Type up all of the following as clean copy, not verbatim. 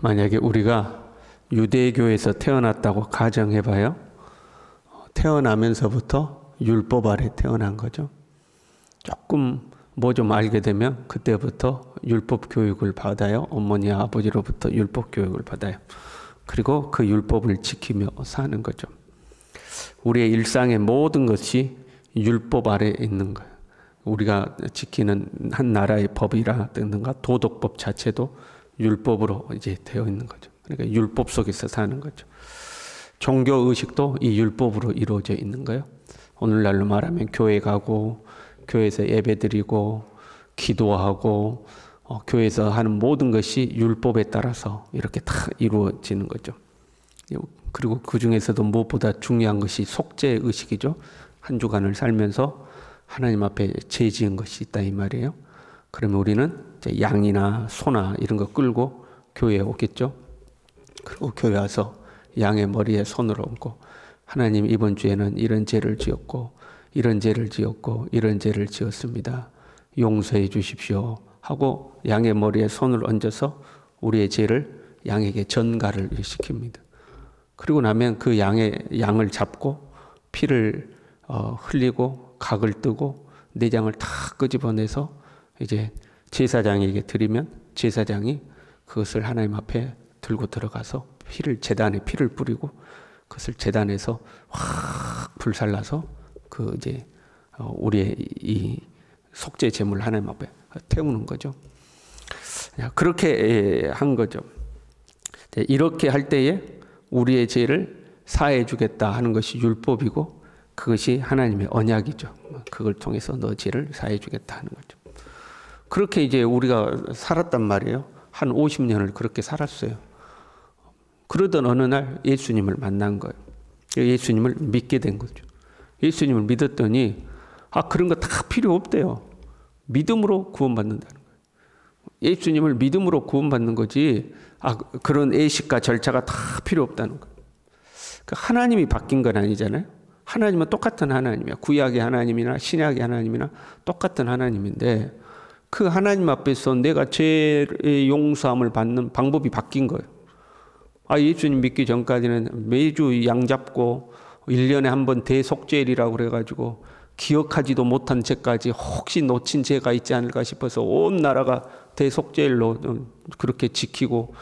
만약에 우리가 유대교에서 태어났다고 가정해봐요. 태어나면서부터 율법 아래 태어난 거죠. 조금 뭐 좀 알게 되면 그때부터 율법 교육을 받아요. 어머니 아버지로부터 율법 교육을 받아요. 그리고 그 율법을 지키며 사는 거죠. 우리의 일상의 모든 것이 율법 아래에 있는 거예요. 우리가 지키는 한 나라의 법이라든가 도덕법 자체도 율법으로 이제 되어 있는 거죠. 그러니까 율법 속에서 사는 거죠. 종교 의식도 이 율법으로 이루어져 있는 거예요. 오늘날로 말하면 교회 가고 교회에서 예배드리고 기도하고 교회에서 하는 모든 것이 율법에 따라서 이렇게 다 이루어지는 거죠. 그리고 그 중에서도 무엇보다 중요한 것이 속죄 의식이죠. 한 주간을 살면서 하나님 앞에 죄 지은 것이 있다 이 말이에요. 그러면 우리는 이제 양이나 소나 이런 거 끌고 교회에 오겠죠. 그리고 교회 와서 양의 머리에 손을 얹고 하나님 이번 주에는 이런 죄를 지었고 이런 죄를 지었고 이런 죄를 지었습니다. 용서해 주십시오 하고 양의 머리에 손을 얹어서 우리의 죄를 양에게 전가를 시킵니다. 그리고 나면 그 양을 잡고 피를 흘리고 각을 뜨고 내장을 다 끄집어내서 이제 제사장에게 드리면 제사장이 그것을 하나님 앞에 들고 들어가서 제단에 피를 뿌리고 그것을 제단에서 확 불살라서 그 이제 우리의 이 속죄 제물 하나님 앞에 태우는 거죠. 그렇게 한 거죠. 이렇게 할 때에 우리의 죄를 사해 주겠다 하는 것이 율법이고 그것이 하나님의 언약이죠. 그걸 통해서 너 죄를 사해 주겠다 하는 거죠. 그렇게 이제 우리가 살았단 말이에요. 한 50년을 그렇게 살았어요. 그러던 어느 날 예수님을 만난 거예요. 예수님을 믿게 된 거죠. 예수님을 믿었더니 그런 거 다 필요 없대요. 믿음으로 구원받는다는 거예요. 예수님을 믿음으로 구원받는 거지 그런 예식과 절차가 다 필요 없다는 거예요. 하나님이 바뀐 건 아니잖아요. 하나님은 똑같은 하나님이야. 구약의 하나님이나 신약의 하나님이나 똑같은 하나님인데 그 하나님 앞에서 내가 죄의 용서함을 받는 방법이 바뀐 거예요. 예수님 믿기 전까지는 매주 양 잡고 1년에 한 번 대속죄일이라고 그래가지고 기억하지도 못한 죄까지 혹시 놓친 죄가 있지 않을까 싶어서 온 나라가 대속죄일로 그렇게 지키고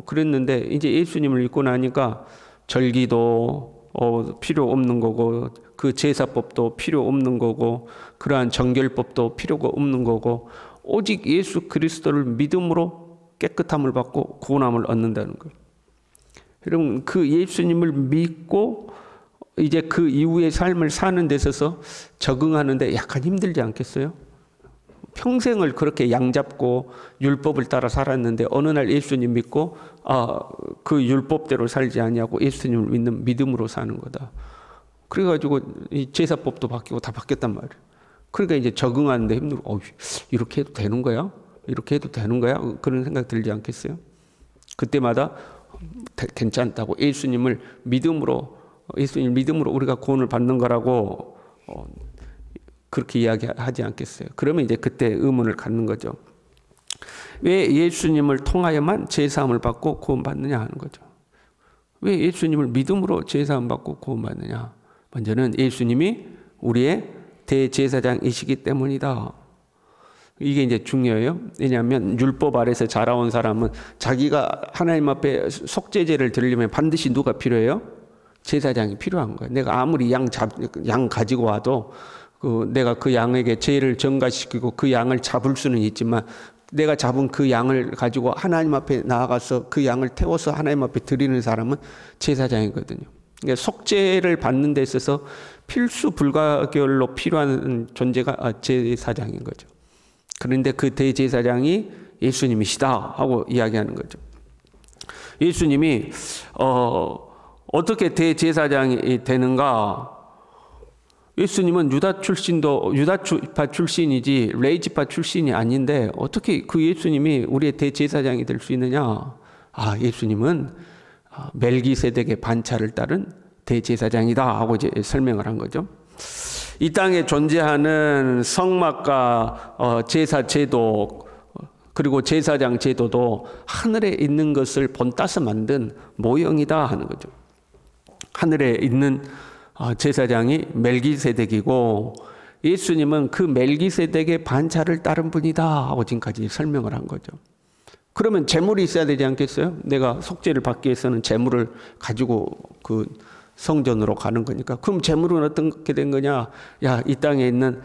그랬는데 이제 예수님을 믿고 나니까 절기도 필요 없는 거고 그 제사법도 필요 없는 거고 그러한 정결법도 필요가 없는 거고 오직 예수 그리스도를 믿음으로 깨끗함을 받고 구원함을 얻는다는 거예요. 여러분 그 예수님을 믿고 이제 그 이후의 삶을 사는 데 있어서 적응하는데 약간 힘들지 않겠어요? 평생을 그렇게 양 잡고 율법을 따라 살았는데 어느 날 예수님 믿고 그 율법대로 살지 아니하고 예수님을 믿는 믿음으로 사는 거다. 그래가지고 이 제사법도 바뀌고 다 바뀌었단 말이에요. 그러니까 이제 적응하는데 힘들고 이렇게 해도 되는 거야? 이렇게 해도 되는 거야? 그런 생각 들지 않겠어요? 그때마다 괜찮다고 예수님 믿음으로 우리가 구원을 받는 거라고 그렇게 이야기하지 않겠어요? 그러면 이제 그때 의문을 갖는 거죠. 왜 예수님을 통하여만 죄사함을 받고 구원받느냐 하는 거죠. 왜 예수님을 믿음으로 죄사함 받고 구원받느냐? 먼저는 예수님이 우리의 대제사장이시기 때문이다. 이게 이제 중요해요. 왜냐하면 율법 아래서 자라온 사람은 자기가 하나님 앞에 속죄제를 드리려면 반드시 누가 필요해요? 제사장이 필요한 거예요. 내가 아무리 양 가지고 와도 내가 그 양에게 죄를 전가시키고 그 양을 잡을 수는 있지만 내가 잡은 그 양을 가지고 하나님 앞에 나아가서 그 양을 태워서 하나님 앞에 드리는 사람은 제사장이거든요. 그러니까 속죄를 받는 데 있어서 필수 불가결로 필요한 존재가 제사장인 거죠. 그런데 그 대제사장이 예수님이시다 하고 이야기하는 거죠. 예수님이 어떻게 대제사장이 되는가? 예수님은 유다파 출신이지 레위지파 출신이 아닌데 어떻게 그 예수님이 우리의 대제사장이 될 수 있느냐? 예수님은 멜기세덱의 반차를 따른 대제사장이다 하고 이제 설명을 한 거죠. 이 땅에 존재하는 성막과 제사 제도 그리고 제사장 제도도 하늘에 있는 것을 본따서 만든 모형이다 하는 거죠. 하늘에 있는 제사장이 멜기세덱이고 예수님은 그 멜기세덱의 반차를 따른 분이다 하고 지금까지 설명을 한 거죠. 그러면 제물이 있어야 되지 않겠어요? 내가 속죄를 받기 위해서는 제물을 가지고 그 성전으로 가는 거니까. 그럼 제물은 어떻게 된 거냐? 야, 이 땅에 있는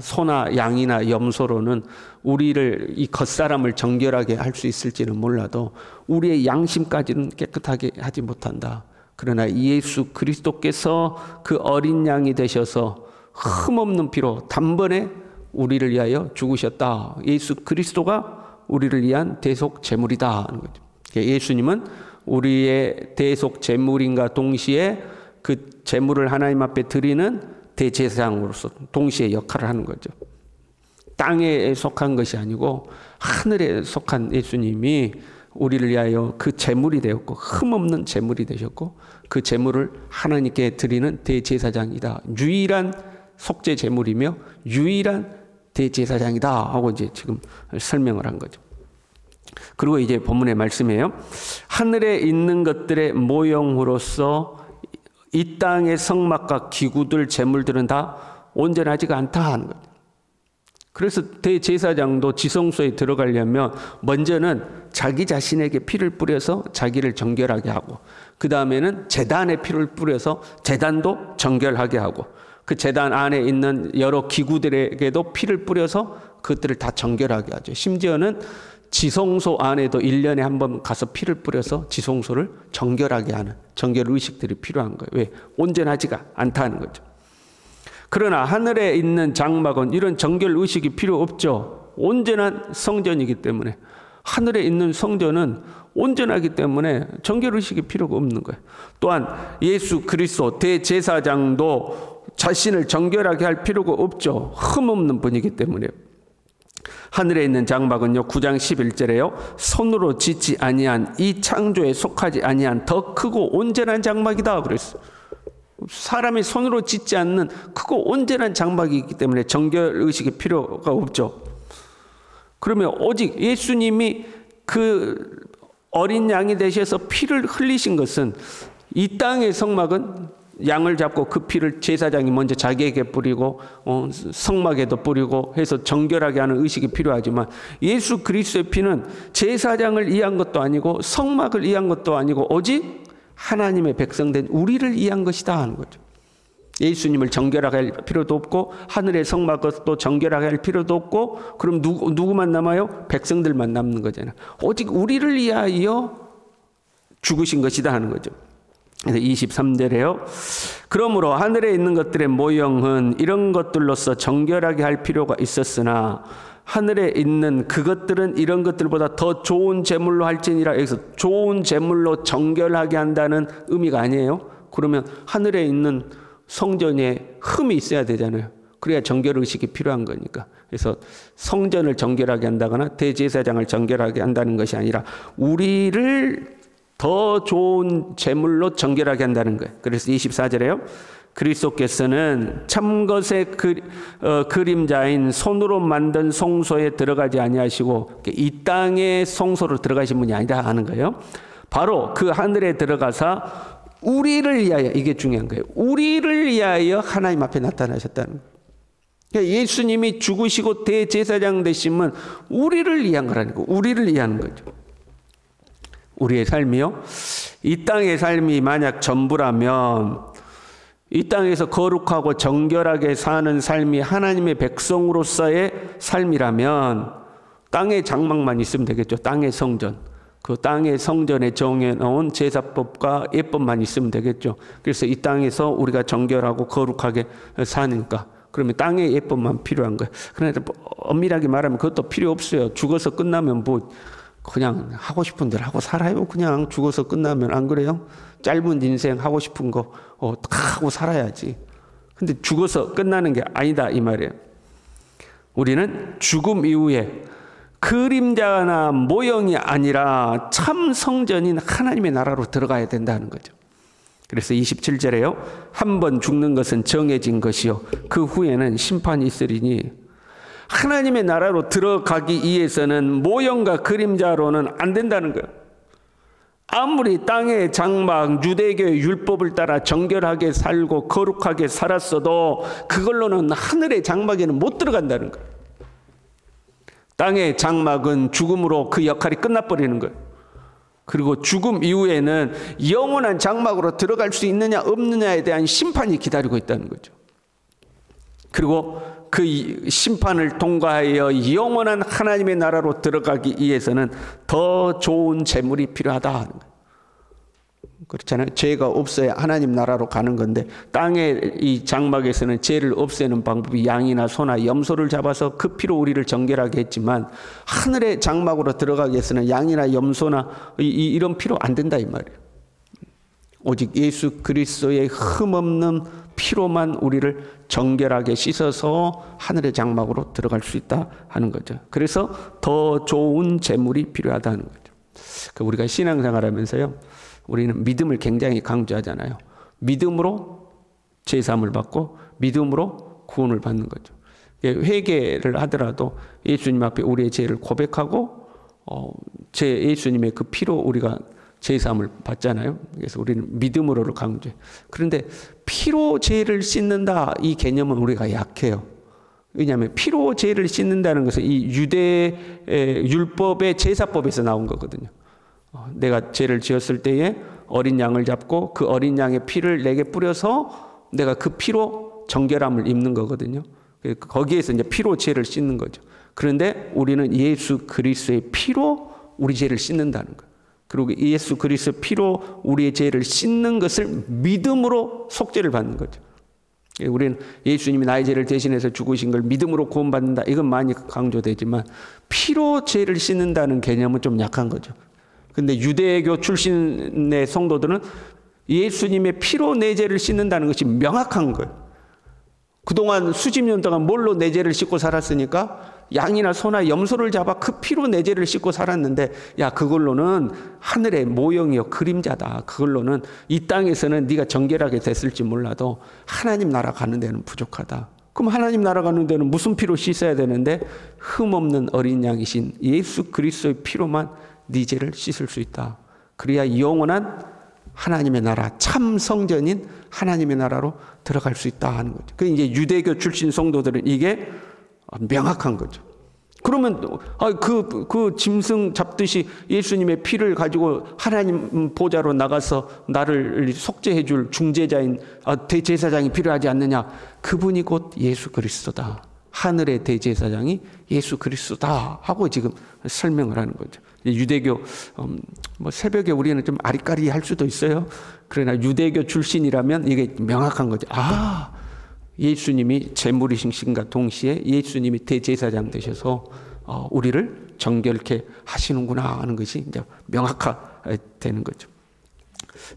소나 양이나 염소로는 우리를, 이 겉사람을 정결하게 할 수 있을지는 몰라도 우리의 양심까지는 깨끗하게 하지 못한다. 그러나 예수 그리스도께서 그 어린 양이 되셔서 흠없는 피로 단번에 우리를 위하여 죽으셨다. 예수 그리스도가 우리를 위한 대속 제물이다 하는 거죠. 예수님은 우리의 대속 제물인가 동시에 그 제물을 하나님 앞에 드리는 대제사장으로서 동시에 역할을 하는 거죠. 땅에 속한 것이 아니고 하늘에 속한 예수님이 우리를 위하여 그 제물이 되었고 흠없는 제물이 되셨고 그 제물을 하나님께 드리는 대제사장이다. 유일한 속죄 제물이며 유일한 대제사장이다 하고 이제 지금 설명을 한 거죠. 그리고 이제 본문의 말씀이에요. 하늘에 있는 것들의 모형으로서 이 땅의 성막과 기구들, 제물들은 다 온전하지가 않다 하는 거죠. 그래서 대제사장도 지성소에 들어가려면 먼저는 자기 자신에게 피를 뿌려서 자기를 정결하게 하고 그 다음에는 제단에 피를 뿌려서 제단도 정결하게 하고 그 제단 안에 있는 여러 기구들에게도 피를 뿌려서 그것들을 다 정결하게 하죠. 심지어는 지성소 안에도 1년에 한 번 가서 피를 뿌려서 지성소를 정결하게 하는 정결 의식들이 필요한 거예요. 왜? 온전하지가 않다는 거죠. 그러나 하늘에 있는 장막은 이런 정결 의식이 필요 없죠. 온전한 성전이기 때문에. 하늘에 있는 성전은 온전하기 때문에 정결 의식이 필요가 없는 거예요. 또한 예수 그리스도 대제사장도 자신을 정결하게 할 필요가 없죠. 흠없는 분이기 때문에. 하늘에 있는 장막은요 9장 11절에요 손으로 짓지 아니한 이 창조에 속하지 아니한 더 크고 온전한 장막이다 그랬어요. 사람이 손으로 짓지 않는 크고 온전한 장막이 있기 때문에 정결의식이 필요가 없죠. 그러면 오직 예수님이 그 어린 양이 되셔서 피를 흘리신 것은 이 땅의 성막은 양을 잡고 그 피를 제사장이 먼저 자기에게 뿌리고 성막에도 뿌리고 해서 정결하게 하는 의식이 필요하지만 예수 그리스도의 피는 제사장을 위한 것도 아니고 성막을 위한 것도 아니고 오직 하나님의 백성된 우리를 위한 것이다 하는 거죠. 예수님을 정결하게 할 필요도 없고 하늘의 성막도 정결하게 할 필요도 없고 그럼 누구만 남아요? 백성들만 남는 거잖아요. 오직 우리를 위하여 죽으신 것이다 하는 거죠. 그래서 23절에요. 그러므로 하늘에 있는 것들의 모형은 이런 것들로서 정결하게 할 필요가 있었으나 하늘에 있는 그것들은 이런 것들보다 더 좋은 제물로 할지니라. 여기서 좋은 제물로 정결하게 한다는 의미가 아니에요. 그러면 하늘에 있는 성전에 흠이 있어야 되잖아요. 그래야 정결의식이 필요한 거니까. 그래서 성전을 정결하게 한다거나 대제사장을 정결하게 한다는 것이 아니라 우리를 더 좋은 제물로 정결하게 한다는 거예요. 그래서 24절에요. 그리스도께서는 참것의 그림자인 손으로 만든 성소에 들어가지 아니하시고 이 땅의 성소로 들어가신 분이 아니다 하는 거예요. 바로 그 하늘에 들어가사 우리를 위하여, 이게 중요한 거예요. 우리를 위하여 하나님 앞에 나타나셨다는 거예요. 그러니까 예수님이 죽으시고 대제사장 되심은 우리를 위한 거라니까. 우리를 위한 거죠. 우리의 삶이요. 이 땅의 삶이 만약 전부라면 이 땅에서 거룩하고 정결하게 사는 삶이 하나님의 백성으로서의 삶이라면 땅의 장막만 있으면 되겠죠. 땅의 성전. 그 땅의 성전에 정해놓은 제사법과 예법만 있으면 되겠죠. 그래서 이 땅에서 우리가 정결하고 거룩하게 사니까 그러면 땅의 예법만 필요한 거예요. 그러나 엄밀하게 말하면 그것도 필요 없어요. 죽어서 끝나면 뭐 그냥 하고 싶은 대로 하고 살아요. 그냥 죽어서 끝나면. 안 그래요? 짧은 인생 하고 싶은 거 다 하고 살아야지. 근데 죽어서 끝나는 게 아니다 이 말이에요. 우리는 죽음 이후에 그림자나 모형이 아니라 참 성전인 하나님의 나라로 들어가야 된다는 거죠. 그래서 27절에요. 한 번 죽는 것은 정해진 것이요 그 후에는 심판이 있으리니 하나님의 나라로 들어가기 위해서는 모형과 그림자로는 안 된다는 거예요. 아무리 땅의 장막, 유대교의 율법을 따라 정결하게 살고 거룩하게 살았어도 그걸로는 하늘의 장막에는 못 들어간다는 거예요. 땅의 장막은 죽음으로 그 역할이 끝나버리는 거예요. 그리고 죽음 이후에는 영원한 장막으로 들어갈 수 있느냐 없느냐에 대한 심판이 기다리고 있다는 거죠. 그리고 그 심판을 통과하여 영원한 하나님의 나라로 들어가기 위해서는 더 좋은 재물이 필요하다 하는 거예요. 그렇잖아요. 죄가 없어야 하나님 나라로 가는 건데 땅의 이 장막에서는 죄를 없애는 방법이 양이나 소나 염소를 잡아서 그 피로 우리를 정결하게 했지만 하늘의 장막으로 들어가기 위해서는 양이나 염소나 이런 피로 안 된다 이 말이에요. 오직 예수 그리스도의 흠없는 피로만 우리를 정결하게 씻어서 하늘의 장막으로 들어갈 수 있다 하는 거죠. 그래서 더 좋은 재물이 필요하다는 거죠. 우리가 신앙생활하면서요, 우리는 믿음을 굉장히 강조하잖아요. 믿음으로 제사함을 받고 믿음으로 구원을 받는 거죠. 회개를 하더라도 예수님 앞에 우리의 죄를 고백하고 예수님의 그 피로 우리가 제사함을 받잖아요. 그래서 우리는 믿음으로를 강조해요. 그런데 피로 죄를 씻는다 이 개념은 우리가 약해요. 왜냐하면 피로 죄를 씻는다는 것은 이 유대 율법의 제사법에서 나온 거거든요. 내가 죄를 지었을 때에 어린 양을 잡고 그 어린 양의 피를 내게 뿌려서 내가 그 피로 정결함을 입는 거거든요. 거기에서 이제 피로 죄를 씻는 거죠. 그런데 우리는 예수 그리스도의 피로 우리 죄를 씻는다는 거예요. 그리고 예수 그리스도의 피로 우리의 죄를 씻는 것을 믿음으로 속죄를 받는 거죠. 우리는 예수님이 나의 죄를 대신해서 죽으신 걸 믿음으로 구원받는다. 이건 많이 강조되지만 피로 죄를 씻는다는 개념은 좀 약한 거죠. 근데 유대교 출신의 성도들은 예수님의 피로 내 죄를 씻는다는 것이 명확한 거예요. 그동안 수십 년 동안 뭘로 내 죄를 씻고 살았으니까 양이나 소나 염소를 잡아 그 피로 내 죄를 씻고 살았는데 야 그걸로는 하늘의 모형이요 그림자다. 그걸로는 이 땅에서는 네가 정결하게 됐을지 몰라도 하나님 나라 가는 데는 부족하다. 그럼 하나님 나라 가는 데는 무슨 피로 씻어야 되는데 흠없는 어린 양이신 예수 그리스도의 피로만 네 죄를 씻을 수 있다. 그래야 영원한 하나님의 나라, 참 성전인 하나님의 나라로 들어갈 수 있다 하는 거죠. 그 이제 유대교 출신 성도들은 이게 명확한 거죠. 그러면 그 짐승 잡듯이 예수님의 피를 가지고 하나님 보좌로 나가서 나를 속죄해 줄 중재자인 대제사장이 필요하지 않느냐? 그분이 곧 예수 그리스도다. 하늘의 대제사장이 예수 그리스도다 하고 지금 설명을 하는 거죠. 유대교 새벽에 우리는 좀 아리까리할 수도 있어요. 그러나 유대교 출신이라면 이게 명확한 거죠. 예수님이 제물이신과 동시에 예수님이 대제사장 되셔서 우리를 정결케 하시는구나 하는 것이 이제 명확화되는 거죠.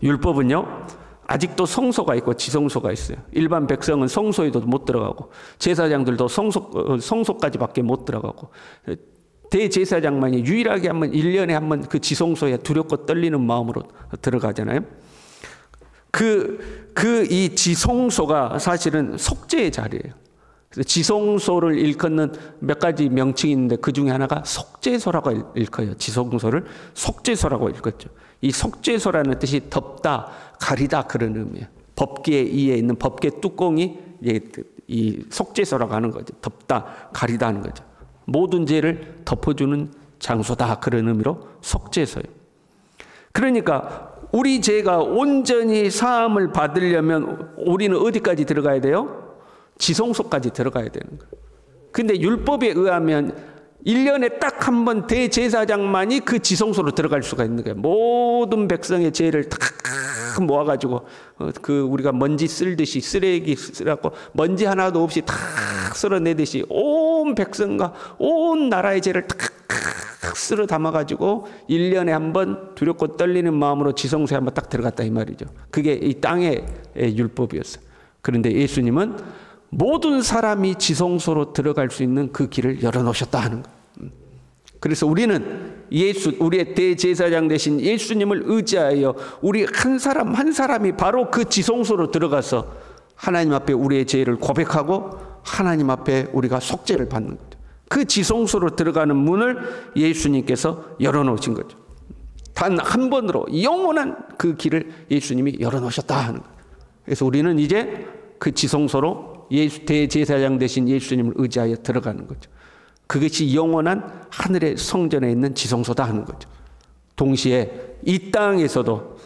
율법은요, 아직도 성소가 있고 지성소가 있어요. 일반 백성은 성소에도 못 들어가고 제사장들도 성소까지밖에 못 들어가고 대제사장만이 유일하게 1년에 한 번 그 지성소에 두렵고 떨리는 마음으로 들어가잖아요. 이 지성소가 사실은 속죄의 자리예요. 그래서 지성소를 일컫는 몇 가지 명칭이 있는데 그 중에 하나가 속죄소라고 일컬어요. 지성소를 속죄소라고 일컫죠. 이 속죄소라는 뜻이 덮다, 가리다 그런 의미예요. 법궤 위에 있는 법궤 뚜껑이 이 속죄소라고 하는 거죠. 덮다, 가리다 하는 거죠. 모든 죄를 덮어주는 장소다 그런 의미로 속죄소예요. 그러니까 우리 죄가 온전히 사함을 받으려면 우리는 어디까지 들어가야 돼요? 지성소까지 들어가야 되는 거예요. 근데 율법에 의하면 1년에 딱 한 번 대제사장만이 그 지성소로 들어갈 수가 있는 거예요. 모든 백성의 죄를 다 모아가지고 우리가 먼지 쓸듯이 쓰레기 쓰라고 먼지 하나도 없이 다 쓸어내듯이 온 백성과 온 나라의 죄를 다 쓸어 담아가지고 1년에 한 번 두렵고 떨리는 마음으로 지성소에 한 번 딱 들어갔다 이 말이죠. 그게 이 땅의 율법이었어요. 그런데 예수님은 모든 사람이 지성소로 들어갈 수 있는 그 길을 열어놓으셨다 하는 거예요. 그래서 우리는 우리의 대제사장 되신 예수님을 의지하여 우리 한 사람 한 사람이 바로 그 지성소로 들어가서 하나님 앞에 우리의 죄를 고백하고 하나님 앞에 우리가 속죄를 받는 거죠. 그 지성소로 들어가는 문을 예수님께서 열어놓으신 거죠. 단 한 번으로 영원한 그 길을 예수님이 열어놓으셨다 하는 거예요. 그래서 우리는 이제 그 지성소로 대제사장 되신 예수님을 의지하여 들어가는 거죠. 그것이 영원한 하늘의 성전에 있는 지성소다 하는 거죠. 동시에 이 땅에서도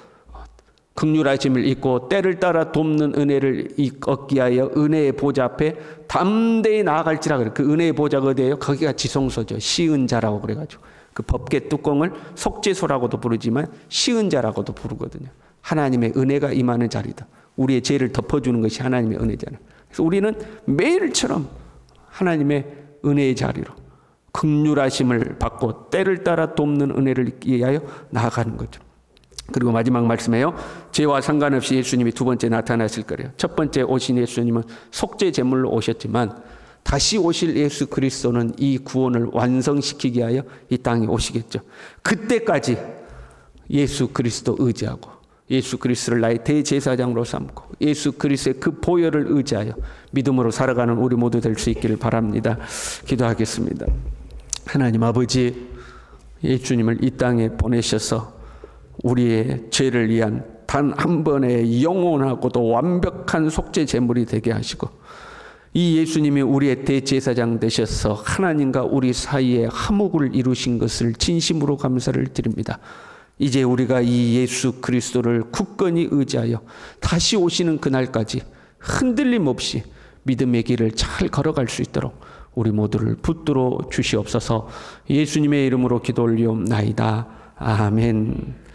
긍휼하심을 잊고 때를 따라 돕는 은혜를 얻기 위하여 은혜의 보좌 앞에 담대히 나아갈지라 그래요. 그 은혜의 보좌가 어디예요? 거기가 지성소죠. 시은자라고 그래가지고 그 법궤 뚜껑을 속죄소라고도 부르지만 시은자라고도 부르거든요. 하나님의 은혜가 임하는 자리다. 우리의 죄를 덮어주는 것이 하나님의 은혜잖아요. 그래서 우리는 매일처럼 하나님의 은혜의 자리로 긍휼하심을 받고 때를 따라 돕는 은혜를 위하여 나아가는 거죠. 그리고 마지막 말씀에요. 죄와 상관없이 예수님이 두 번째 나타나실 거래요. 첫 번째 오신 예수님은 속죄 제물로 오셨지만 다시 오실 예수 그리스도는 이 구원을 완성시키기 위하여 이 땅에 오시겠죠. 그때까지 예수 그리스도 의지하고 예수 그리스도를 나의 대제사장으로 삼고 예수 그리스도의 그 보혈을 의지하여 믿음으로 살아가는 우리 모두 될 수 있기를 바랍니다. 기도하겠습니다. 하나님 아버지, 예수님을 이 땅에 보내셔서 우리의 죄를 위한 단 한 번의 영원하고도 완벽한 속죄 제물이 되게 하시고 이 예수님이 우리의 대제사장 되셔서 하나님과 우리 사이에 화목을 이루신 것을 진심으로 감사를 드립니다. 이제 우리가 이 예수 그리스도를 굳건히 의지하여 다시 오시는 그날까지 흔들림 없이 믿음의 길을 잘 걸어갈 수 있도록 우리 모두를 붙들어 주시옵소서. 예수님의 이름으로 기도 올리옵나이다. 아멘.